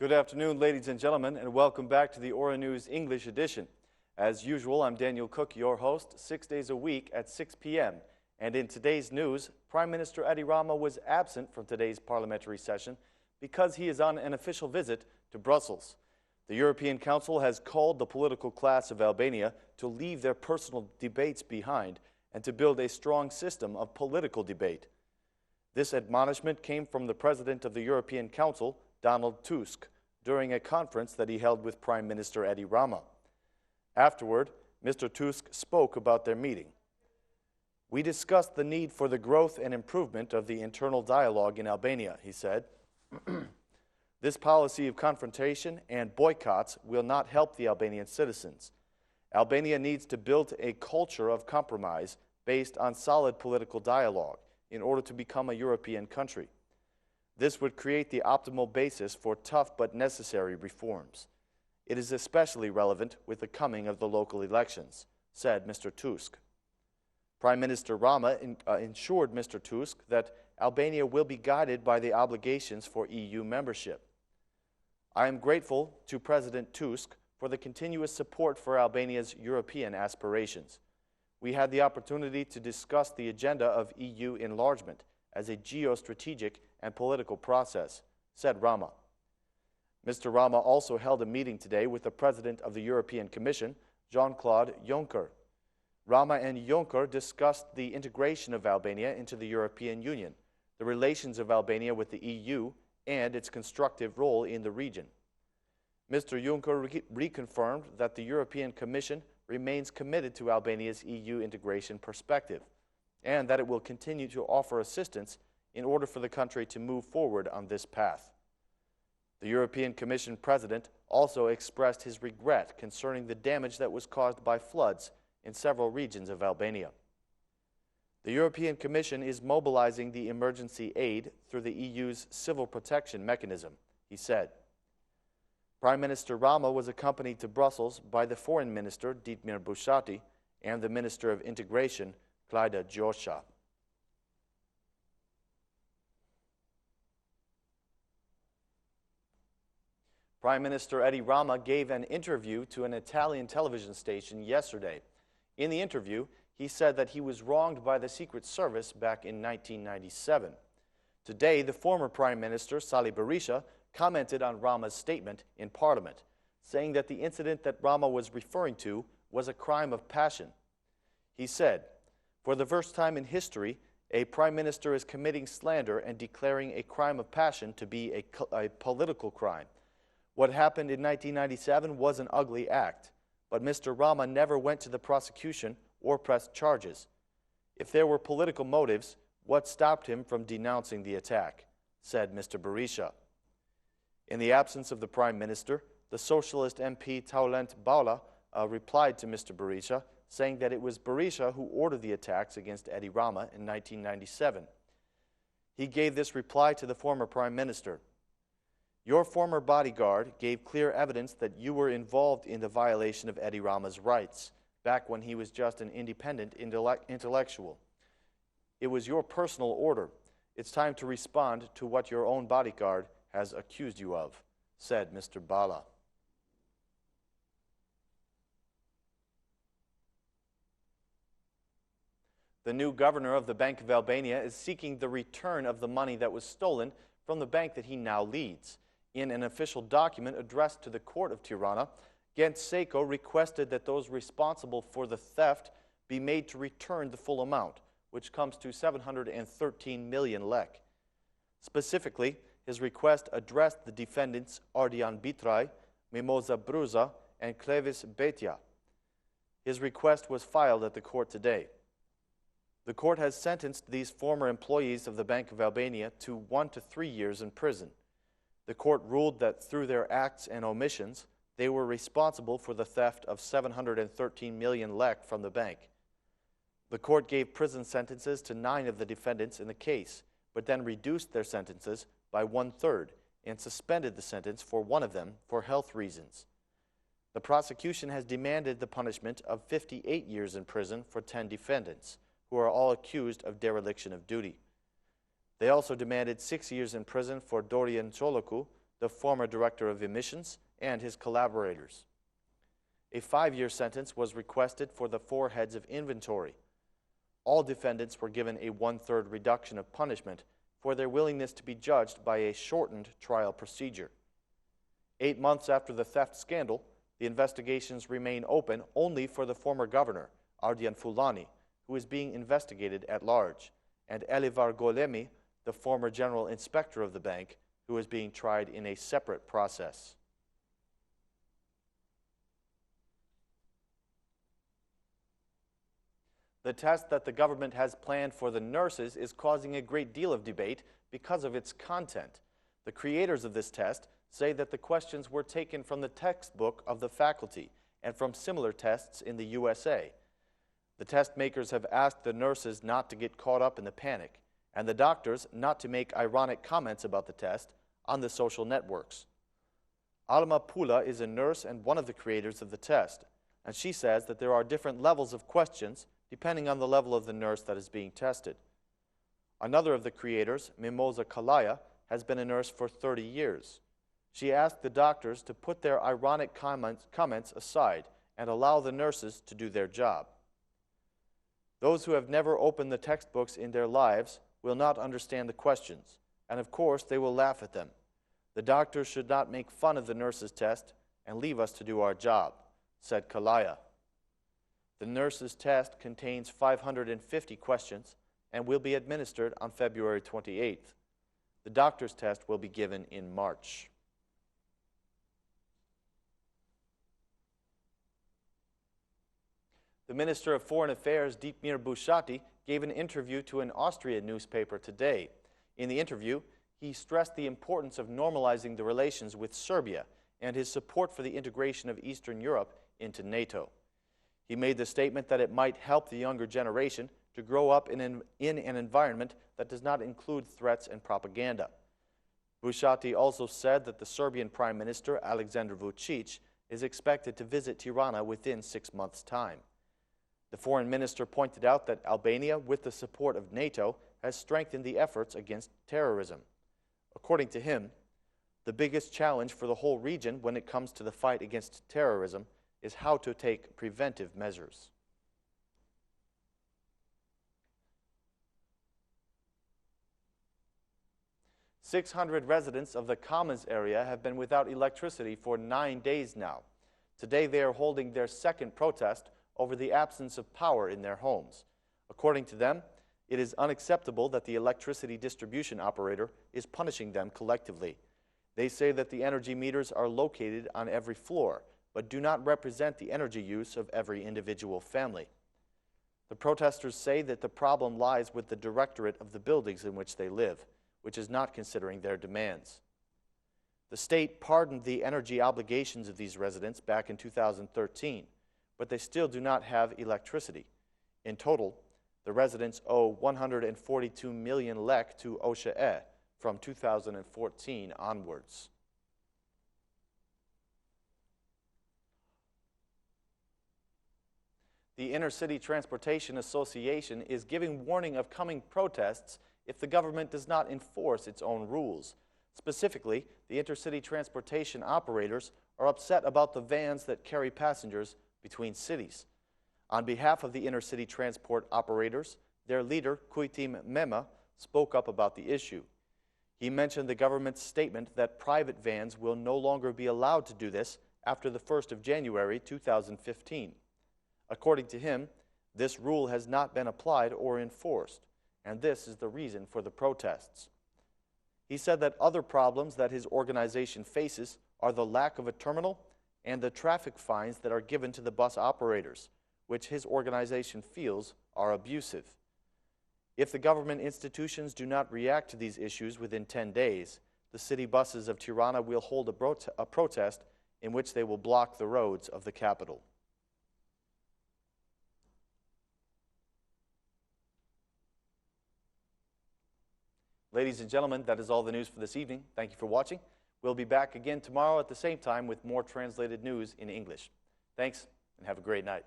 Good afternoon, ladies and gentlemen, and welcome back to the Aura News English edition. As usual, I'm Daniel Cook, your host, 6 days a week at 6 p.m. And in today's news, Prime Minister Edi Rama was absent from today's parliamentary session because he is on an official visit to Brussels. The European Council has called the political class of Albania to leave their personal debates behind and to build a strong system of political debate. This admonishment came from the President of the European Council, Donald Tusk, during a conference that he held with Prime Minister Edi Rama. Afterward, Mr. Tusk spoke about their meeting. "We discussed the need for the growth and improvement of the internal dialogue in Albania," he said. "This policy of confrontation and boycotts will not help the Albanian citizens. Albania needs to build a culture of compromise based on solid political dialogue in order to become a European country. This would create the optimal basis for tough but necessary reforms. It is especially relevant with the coming of the local elections," said Mr. Tusk. Prime Minister Rama assured Mr. Tusk that Albania will be guided by the obligations for EU membership. "I am grateful to President Tusk for the continuous support for Albania's European aspirations. We had the opportunity to discuss the agenda of EU enlargement as a geostrategic and political process," said Rama. Mr. Rama also held a meeting today with the President of the European Commission, Jean-Claude Juncker. Rama and Juncker discussed the integration of Albania into the European Union, the relations of Albania with the EU, and its constructive role in the region. Mr. Juncker reconfirmed that the European Commission remains committed to Albania's EU integration perspective, and that it will continue to offer assistance in order for the country to move forward on this path. The European Commission President also expressed his regret concerning the damage that was caused by floods in several regions of Albania. The European Commission is mobilizing the emergency aid through the EU's civil protection mechanism, he said. Prime Minister Rama was accompanied to Brussels by the Foreign Minister, Dietmar Bushati, and the Minister of Integration, Klaida Gjosha. Prime Minister Edi Rama gave an interview to an Italian television station yesterday. In the interview, he said that he was wronged by the Secret Service back in 1997. Today, the former Prime Minister, Sali Berisha, commented on Rama's statement in Parliament, saying that the incident that Rama was referring to was a crime of passion. He said, "For the first time in history, a Prime Minister is committing slander and declaring a crime of passion to be a political crime. What happened in 1997 was an ugly act, but Mr. Rama never went to the prosecution or pressed charges. If there were political motives, what stopped him from denouncing the attack?" said Mr. Berisha. In the absence of the Prime Minister, the Socialist MP Taulent Baula replied to Mr. Berisha, saying that it was Berisha who ordered the attacks against Edi Rama in 1997. He gave this reply to the former Prime Minister. "Your former bodyguard gave clear evidence that you were involved in the violation of Edi Rama's rights, back when he was just an independent intellectual. It was your personal order. It's time to respond to what your own bodyguard has accused you of," said Mr. Bala. The new governor of the Bank of Albania is seeking the return of the money that was stolen from the bank that he now leads. In an official document addressed to the court of Tirana, Gent Seco requested that those responsible for the theft be made to return the full amount, which comes to 713 million lek. Specifically, his request addressed the defendants Ardian Bitrai, Mimoza Bruza, and Clevis Betia. His request was filed at the court today. The court has sentenced these former employees of the Bank of Albania to 1 to 3 years in prison. The court ruled that through their acts and omissions, they were responsible for the theft of 713 million lek from the bank. The court gave prison sentences to 9 of the defendants in the case, but then reduced their sentences by 1/3 and suspended the sentence for one of them for health reasons. The prosecution has demanded the punishment of 58 years in prison for 10 defendants, who are all accused of dereliction of duty. They also demanded 6 years in prison for Dorian Choloku, the former director of emissions, and his collaborators. A 5-year sentence was requested for the 4 heads of inventory. All defendants were given a 1/3 reduction of punishment for their willingness to be judged by a shortened trial procedure. 8 months after the theft scandal, the investigations remain open only for the former governor, Ardian Fulani, who is being investigated at large, and Elivar Golemi, the former general inspector of the bank, who is being tried in a separate process. The test that the government has planned for the nurses is causing a great deal of debate because of its content. The creators of this test say that the questions were taken from the textbook of the faculty and from similar tests in the USA. The test makers have asked the nurses not to get caught up in the panic, and the doctors not to make ironic comments about the test on the social networks. Alma Pula is a nurse and one of the creators of the test, and she says that there are different levels of questions depending on the level of the nurse that is being tested. Another of the creators, Mimosa Kalaya, has been a nurse for 30 years. She asked the doctors to put their ironic comments aside and allow the nurses to do their job. Those who have never opened the textbooks in their lives will not understand the questions, and of course they will laugh at them. The doctors should not make fun of the nurses' test and leave us to do our job, said Kalaya. The nurses' test contains 550 questions and will be administered on February 28th. The doctor's test will be given in March. The Minister of Foreign Affairs, Dietmar Bushati, gave an interview to an Austrian newspaper today. In the interview, he stressed the importance of normalizing the relations with Serbia and his support for the integration of Eastern Europe into NATO. He made the statement that it might help the younger generation to grow up in an environment that does not include threats and propaganda. Bushati also said that the Serbian Prime Minister, Aleksandar Vučić, is expected to visit Tirana within 6 months' time. The foreign minister pointed out that Albania, with the support of NATO, has strengthened the efforts against terrorism. According to him, the biggest challenge for the whole region when it comes to the fight against terrorism is how to take preventive measures. "600 residents of the Kamaz area have been without electricity for 9 days now. Today they are holding their second protest over the absence of power in their homes. According to them, it is unacceptable that the electricity distribution operator is punishing them collectively. They say that the energy meters are located on every floor, but do not represent the energy use of every individual family. The protesters say that the problem lies with the directorate of the buildings in which they live, which is not considering their demands. The state pardoned the energy obligations of these residents back in 2013, but they still do not have electricity. In total, the residents owe 142 million lek to OSHA from 2014 onwards. The Inter-City Transportation Association is giving warning of coming protests if the government does not enforce its own rules. Specifically, the intercity transportation operators are upset about the vans that carry passengers between cities. On behalf of the intercity transport operators, their leader, Kujtim Mema, spoke up about the issue. He mentioned the government's statement that private vans will no longer be allowed to do this after the 1st of January 2015. According to him, this rule has not been applied or enforced, and this is the reason for the protests. He said that other problems that his organization faces are the lack of a terminal and the traffic fines that are given to the bus operators, which his organization feels are abusive. If the government institutions do not react to these issues within 10 days, the city buses of Tirana will hold a protest in which they will block the roads of the capital. Ladies and gentlemen, that is all the news for this evening. Thank you for watching. We'll be back again tomorrow at the same time with more translated news in English. Thanks, and have a great night.